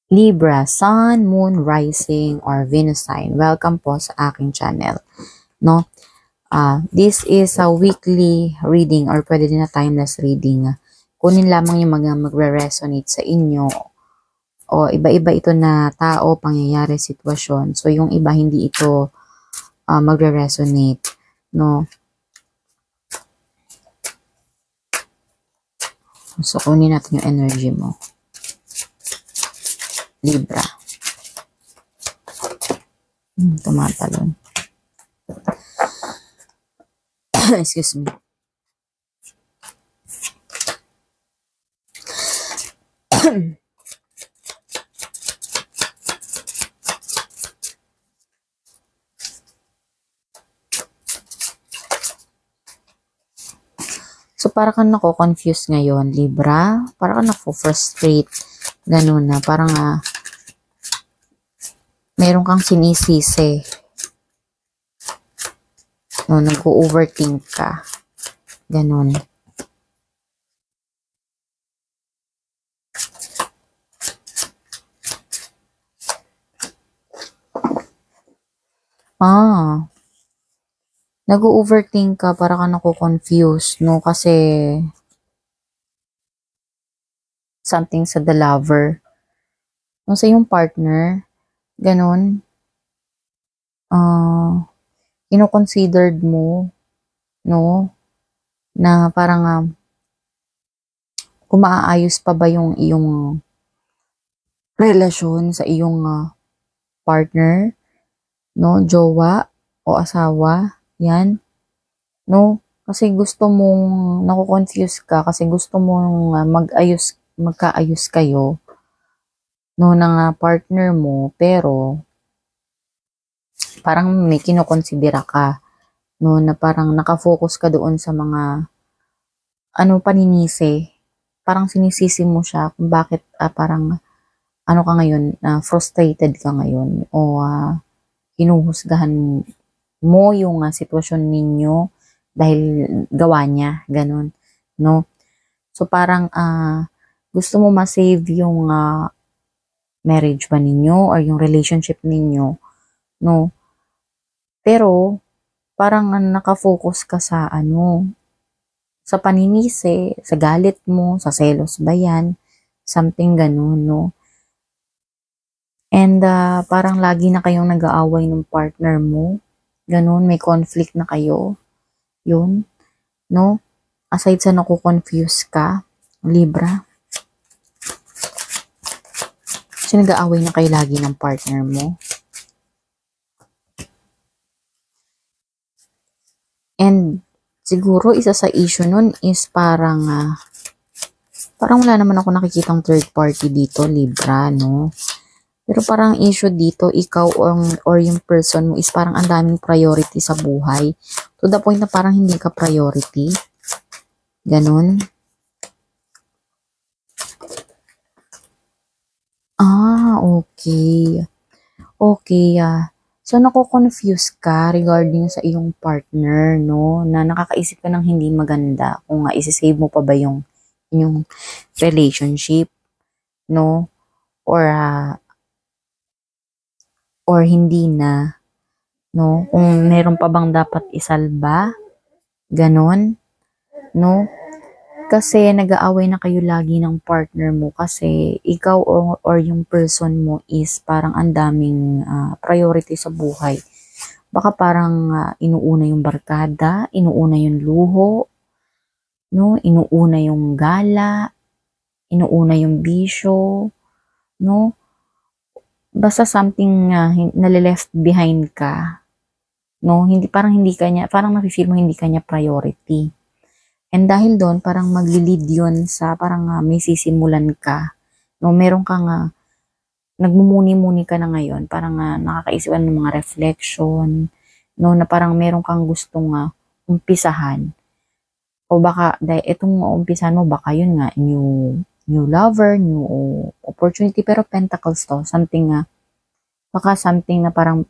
Libra, Sun, Moon, Rising, or Venus sign. Welcome po sa aking channel. No? This is a weekly reading or pwede din na timeless reading. Kunin lamang yung mga magre-resonate sa inyo o iba-iba ito na tao, pangyayari, sitwasyon. So, yung iba hindi ito magre-resonate. No? So, kunin natin yung energy mo. Libra. Tumatalon. Excuse me. So, para kang nako-confuse ngayon, Libra. Para kang nako-frustrate. Ganun na. Parang meron kang sinisisi. No, nag-overthink ka. Ganun. Nag-overthink ka, para ka nako-confuse, no? Kasi something sa the lover. No, sa yung partner, ganun. Ino-considered mo, no? Na parang kung maaayos pa ba yung iyong relasyon sa iyong partner, no? Jowa o asawa, yan. No? Kasi gusto mong, nako-confuse ka kasi gusto mong magkaayos kayo, no, ng partner mo, pero parang may kinokonsidera ka, no, na parang nakafocus ka doon sa mga paninisi. Parang sinisisi mo siya kung bakit parang ka ngayon, frustrated ka ngayon o hinuhusgahan mo yung sitwasyon ninyo dahil gawa niya, ganun, no? So parang gusto mo ma-save yung marriage ba ninyo or yung relationship ninyo, no? Pero parang nakafocus ka sa sa paninisi, sa galit mo, sa selos ba yan, something ganun, no? And parang lagi na kayong nag-aaway ng partner mo, ganun, may conflict na kayo, yun, no? Aside sa naku-confuse ka, Libra, kasi nag-aaway na kayo lagi ng partner mo. And siguro isa sa issue nun is parang wala naman ako nakikitang third party dito, Libra, no? Pero parang issue dito, ikaw or yung person mo is parang ang daming priority sa buhay. To the point na parang hindi ka priority. Ganun. Okay. Okay, so nako-confuse ka regarding sa iyong partner, no? Na nakakaisip ka ng hindi maganda kung isi-save mo pa ba yung inyong relationship, no? Or hindi na, no? Kung meron pa bang dapat isalba, ganon, no? Kasi nag-aaway na kayo lagi ng partner mo kasi ikaw or yung person mo is parang ang daming priority sa buhay. Baka parang inuuna yung barkada, inuuna yung luho, no? Inuuna yung gala, inuuna yung bisyo, no? Basta something nalileft behind ka, no? Parang nafe-feel mo hindi kanya priority. And dahil doon, parang magli-lead yun sa parang may sisimulan ka, no? Meron kang nagmumuni-muni ka na ngayon, parang nakakaisip ng mga reflection, no? Na parang meron kang gustong umpisahan. O baka, dahil itong umpisahan mo, baka yun nga, new lover, new opportunity, pero pentacles to, something baka something na parang,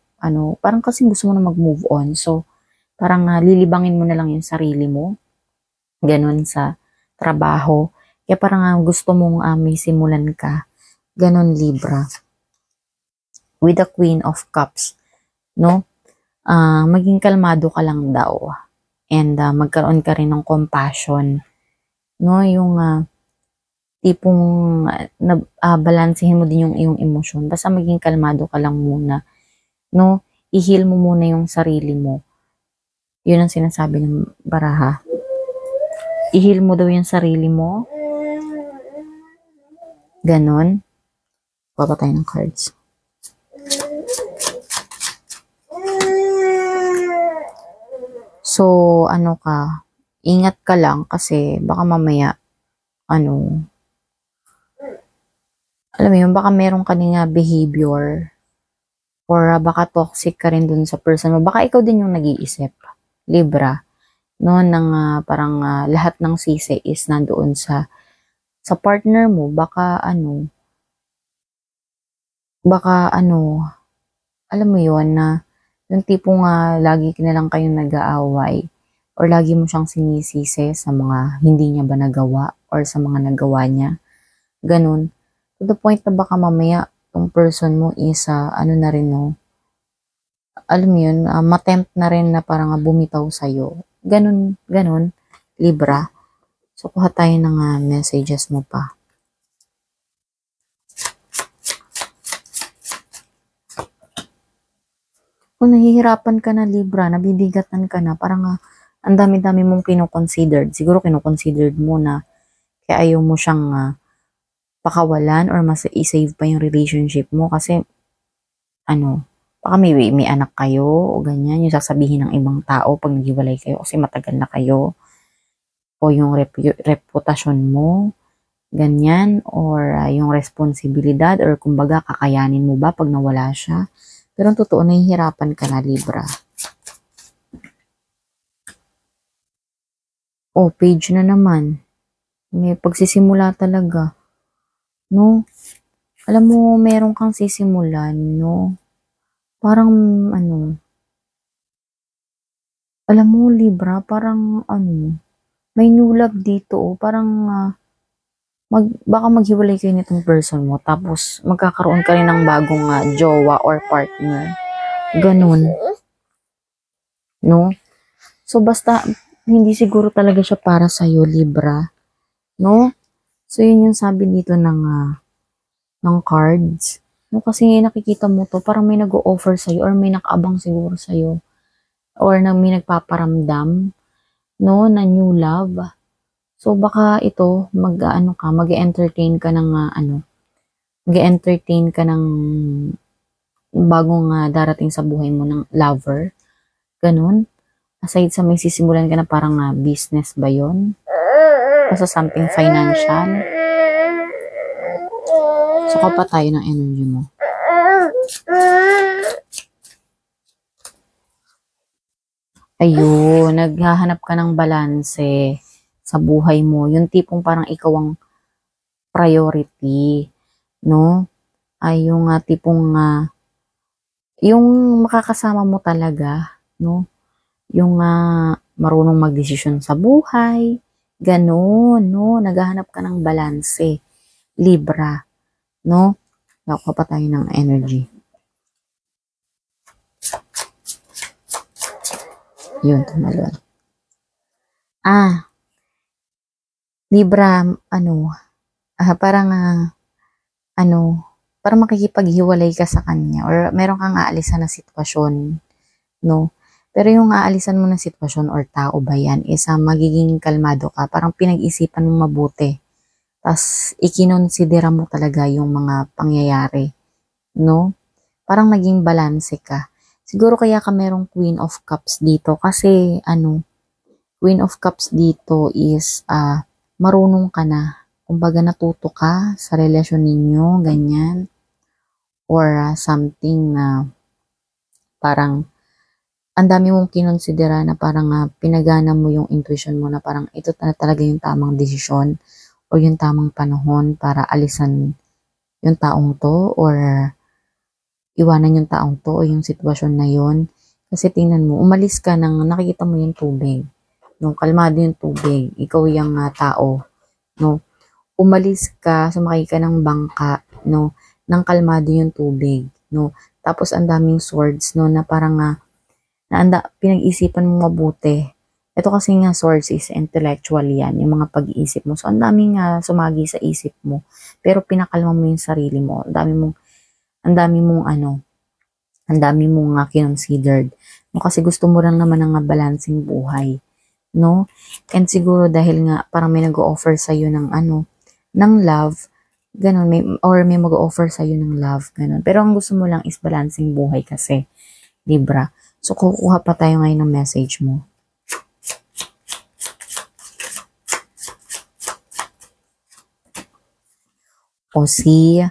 parang kasi gusto mo na mag-move on. So, parang lilibangin mo na lang yung sarili mo, ganun sa trabaho. Kaya parang gusto mong may simulan ka, Ganon, Libra. With the Queen of Cups, no? Maging kalmado ka lang daw. And magkaroon ka rin ng compassion, no? Yung tipong balansehin mo din yung iyong emosyon. Basta maging kalmado ka lang muna, no? I-heal mo muna yung sarili mo. Yun ang sinasabi ng baraha. I-heal mo daw yung sarili mo. Ganon. Baba tayo ng cards. So, ingat ka lang kasi baka mamaya, alam mo yun, baka meron ka nga behavior or baka toxic ka rin dun sa person mo. Baka ikaw din yung nag-iisip, Libra, no, ng parang lahat ng sisi is nandoon sa partner mo. Baka alam mo yun, na yung tipong lagi na lang kayong nag-aaway or lagi mo siyang sinisisi sa mga hindi niya ba nagawa or sa mga nagawa niya. Ganun. To the point na baka mamaya tong person mo is na rin, no, alam mo yun, matempt na rin na parang bumitaw sa'yo. Ganun, Libra. So, kuha tayo ng messages mo pa. Kung nahihirapan ka na, Libra, nabibigatan ka na, parang ang dami-dami mong kinoconsidered. Siguro kinoconsidered mo na kaya ayaw mo siyang pakawalan or mas i-save pa yung relationship mo kasi baka may anak kayo o ganyan, yung sasabihin ng ibang tao pag naghiwalay kayo kasi matagal na kayo, o yung reputasyon mo, ganyan, or yung responsibilidad, or kumbaga kakayanin mo ba pag nawala siya. Pero ang totoo, nahihirapan ka na, Libra. Oh, page na naman. May pagsisimula talaga. No? Alam mo, meron kang sisimulan, no? Parang, alam mo, Libra, parang, may new love dito, oh. Parang, baka maghiwalay kayo nitong person mo, tapos magkakaroon ka rin ng bagong jowa or partner. Ganun. No? So, basta, hindi siguro talaga siya para sa'yo, Libra. No? So, yun yung sabi dito ng cards. No? Kasi nakikita mo to, parang may nag-o-offer sa'yo or may nakaabang siguro sa'yo. Or may nagpaparamdam, no, na new love. So, baka ito, mag-entertain ka ng, mag-entertain ka ng bagong darating sa buhay mo ng lover. Ganun. Aside sa may sisimulan ka na parang business ba yun? Basta something financial. So, pa tayo ng energy mo. Ayun, naghahanap ka ng balanse sa buhay mo. Yung tipong parang ikaw ang priority, no? Ay yung tipong yung makakasama mo talaga, no? Yung marunong magdesisyon sa buhay, ganun, no? Naghahanap ka ng balanse, Libra, no? Nakuha pa tayo ng energy. Yun, tumalon. Libra, parang parang makikipaghiwalay ka sa kanya or meron kang aalisan na sitwasyon, no? Pero yung aalisan mo na sitwasyon or tao ba yan is magiging kalmado ka, parang pinag-isipan mo mabuti. Tapos ikinonsidera mo talaga yung mga pangyayari, no? Parang naging balanse ka. Siguro kaya ka merong Queen of Cups dito kasi Queen of Cups dito is marunong ka na. Kumbaga natuto ka sa relasyon ninyo, ganyan. Or something na parang ang dami mong kinonsidera na parang pinagana mo yung intuition mo na parang ito na talaga yung tamang desisyon o yung tamang panahon para alisan yung taong to or iwanan yung taong to o yung sitwasyon na yon. Kasi tingnan mo, umalis ka nang nakikita mo yung tubig. No, kalmado yung tubig. Ikaw yung tao. No, umalis ka, sumakay ka ng bangka, no? Nang kalmado yung tubig, no? Tapos ang daming swords, no? Na parang pinag-isipan mo mabuti. Ito kasi nga swords is intellectual yan, yung mga pag-iisip mo. So, ang daming sumagi sa isip mo. Pero pinakalma mo yung sarili mo. Ang dami mong kinonsidered. No, kasi gusto mo lang naman ng balancing buhay. No? And siguro dahil nga parang may nag-o-offer sa'yo ng love, ganun, may mag-o-offer sa'yo ng love, ganun. Pero ang gusto mo lang is balancing buhay kasi, Libra. So, kukuha pa tayo ngayon ng message mo. O si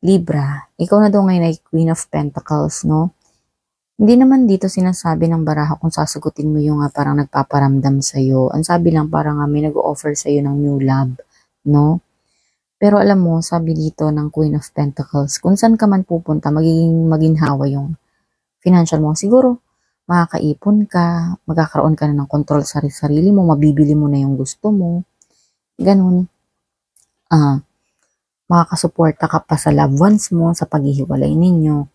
Libra, ikaw na daw ngayon ay Queen of Pentacles, no? Hindi naman dito sinasabi ng baraha kung sasagutin mo yung parang nagpaparamdam sa'yo. Ang sabi lang parang may nag-offer sa'yo ng new love, no? Pero alam mo, sabi dito ng Queen of Pentacles, kung saan ka man pupunta, magiging maginhawa yung financial mo. Siguro, makakaipon ka, magkakaroon ka na ng control sa sarili mo, mabibili mo na yung gusto mo. Ganun. Makakasuporta ka pa sa loved ones mo, sa paghihiwalay ninyo.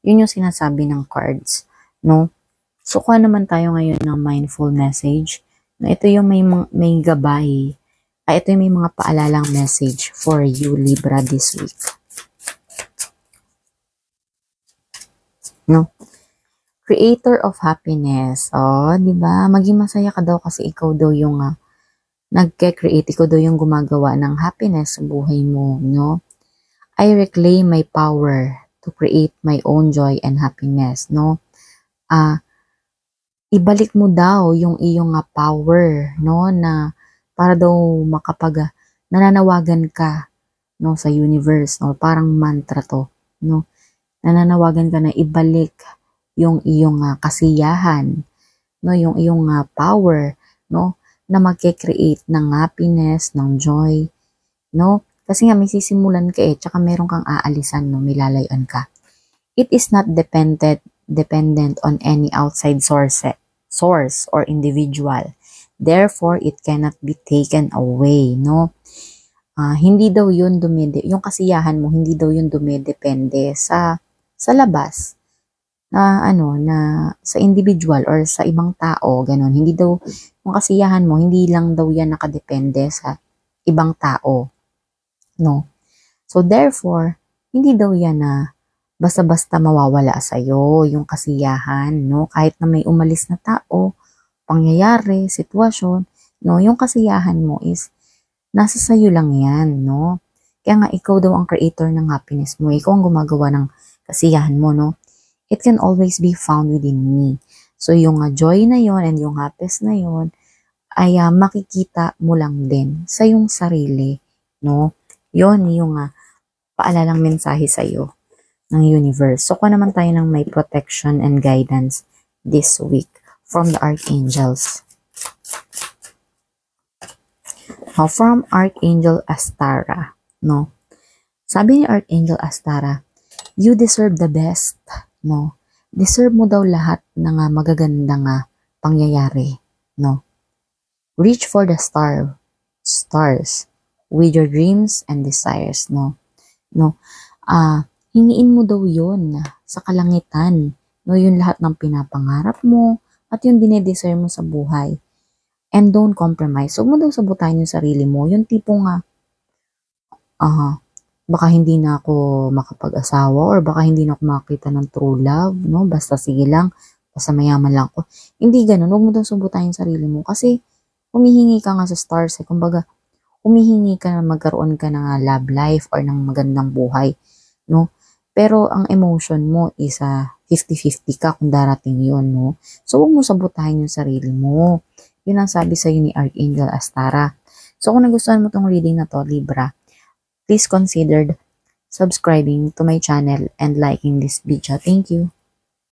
Yun yung sinasabi ng cards, no? So, kuha naman tayo ngayon ng mindful message. No, ito yung may gabay. Ito yung may mga paalalang message for you, Libra, this week. No? Creator of happiness. Oh, di ba? Maging masaya ka daw kasi ikaw daw yung nagke-create, ikaw daw yung gumagawa ng happiness sa buhay mo, no? I reclaim my power to create my own joy and happiness, no? Ibalik mo daw yung iyong power, no? Na para daw nananawagan ka, no? Sa universe, no? Parang mantra to, no? Nananawagan ka na ibalik yung iyong kasiyahan, no? Yung iyong power, no? Na magke-create ng happiness, ng joy, no? Kasi nga may sisimulan ka tsaka meron kang aalisan, no? May lalayuan ka. It is not dependent on any outside source or individual. Therefore, it cannot be taken away, no? Hindi daw yun yung kasiyahan mo, hindi daw yun dumedepende sa labas na sa individual or sa ibang tao, ganun. Hindi daw yung kasiyahan mo, hindi lang daw yan nakadepende sa ibang tao, no? So therefore, hindi daw yan basta-basta mawawala sa'yo yung kasiyahan, no? Kahit na may umalis na tao, pangyayari, sitwasyon, no? Yung kasiyahan mo is nasa sa'yo lang yan, no? Kaya nga ikaw daw ang creator ng happiness mo. Ikaw ang gumagawa ng kasiyahan mo, no? It can always be found within me. So yung joy na yon and yung happiness na yon ay makikita mo lang din sa yung sarili, no? Yon yung paalalang mensahe sa iyo ng universe. So kuha naman tayo ng may protection and guidance this week from the archangels. From Archangel Astara, no? Sabi ni Archangel Astara, you deserve the best, no? Deserve mo daw lahat ng magagandang pangyayari, no? Reach for the stars with your dreams and desires, no? No? Hingiin mo daw yun sa kalangitan, no? Yun lahat ng pinapangarap mo at yung dinedesire mo sa buhay. And don't compromise. Huwag mo daw sabotahin yung sarili mo. Yung tipong baka hindi na ako makapag-asawa or baka hindi na ako makakita ng true love, no? Basta sige lang, basta mayaman lang ako. Hindi ganun. Huwag mo daw sabotahin yung sarili mo kasi humihingi ka nga sa stars. Kumbaga, humihingi ka na magkaroon ka ng love life or ng magandang buhay, no? Pero ang emotion mo is 50-50 ka kung darating yun, no? So, huwag mo sabotahin yung sarili mo. Yun ang sabi sa ni Archangel Astara. So, kung nagustuhan mo tong reading na to, Libra, please consider subscribing to my channel and liking this video. Thank you.